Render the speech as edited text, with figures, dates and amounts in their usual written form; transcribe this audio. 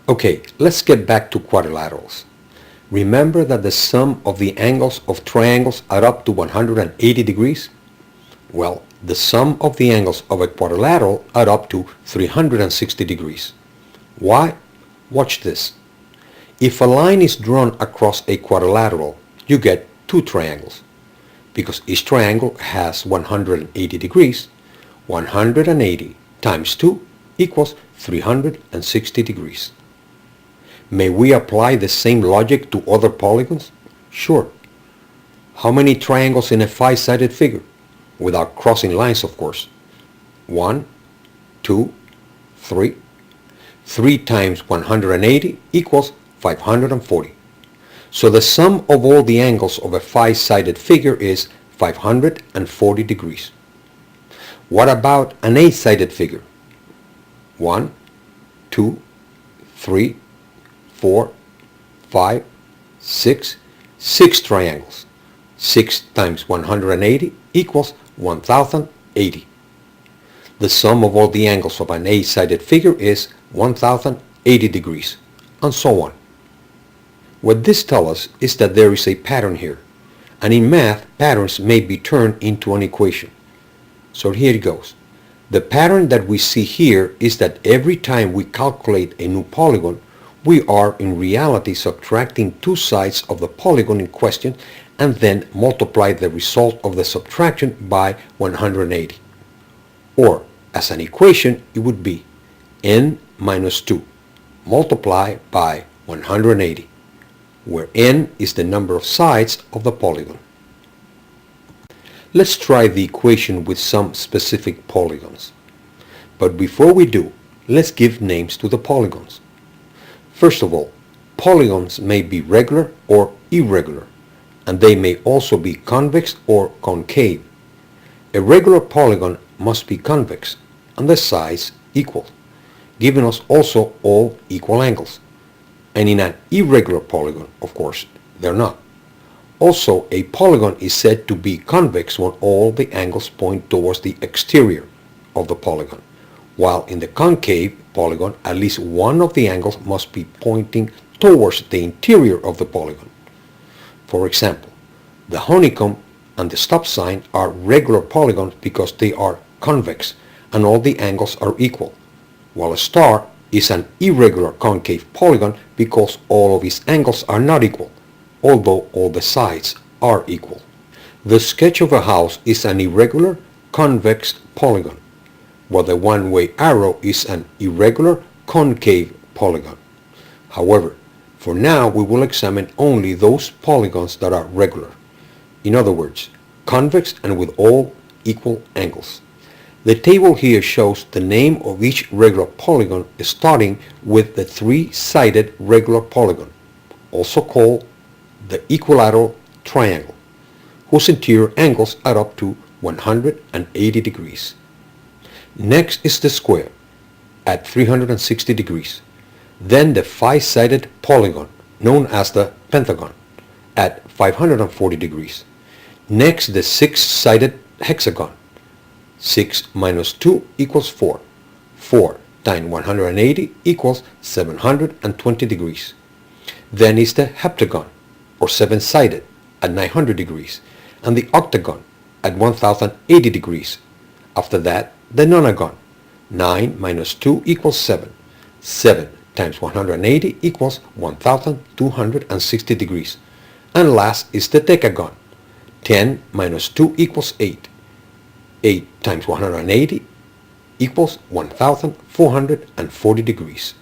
Okay, let's get back to quadrilaterals. Remember that the sum of the angles of triangles add up to 180 degrees? Well, the sum of the angles of a quadrilateral add up to 360 degrees. Why? Watch this. If a line is drawn across a quadrilateral, you get two triangles. Because each triangle has 180 degrees, 180 times 2 equals 360 degrees. May we apply the same logic to other polygons? Sure. How many triangles in a five-sided figure? Without crossing lines, of course. 1, 2, 3. 3 times 180 equals 540. So the sum of all the angles of a five-sided figure is 540 degrees. What about an eight-sided figure? 1, 2, 3, 4, 5, 6, 6 triangles. 6 times 180 equals 1080. The sum of all the angles of an eight-sided figure is 1080 degrees, and so on. What this tells us is that there is a pattern here, and in math, patterns may be turned into an equation. So here it goes. The pattern that we see here is that every time we calculate a new polygon, we are in reality subtracting two sides of the polygon in question and then multiply the result of the subtraction by 180. Or, as an equation, it would be n minus 2 multiplied by 180, where n is the number of sides of the polygon. Let's try the equation with some specific polygons. But before we do, let's give names to the polygons. First of all, polygons may be regular or irregular, and they may also be convex or concave. A regular polygon must be convex and the sides equal, giving us also all equal angles. And in an irregular polygon, of course, they're not. Also, a polygon is said to be convex when all the angles point towards the exterior of the polygon, while in the concave polygon, at least one of the angles must be pointing towards the interior of the polygon. For example, the honeycomb and the stop sign are regular polygons because they are convex and all the angles are equal, while a star is an irregular concave polygon because all of its angles are not equal, although all the sides are equal. The sketch of a house is an irregular convex polygon, while the one-way arrow is an irregular concave polygon. However, for now we will examine only those polygons that are regular. In other words, convex and with all equal angles. The table here shows the name of each regular polygon starting with the three-sided regular polygon, also called the equilateral triangle, whose interior angles add up to 180 degrees. Next is the square at 360 degrees. Then the five-sided polygon, known as the pentagon, at 540 degrees. Next, the six-sided hexagon. 6 minus 2 equals 4. 4 times 180 equals 720 degrees. Then is the heptagon, or seven-sided, at 900 degrees, and the octagon at 1080 degrees. After that, the nonagon. 9 minus 2 equals 7. 7 times 180 equals 1260 degrees. And last is the decagon. 10 minus 2 equals 8. 8 times 180 equals 1440 degrees.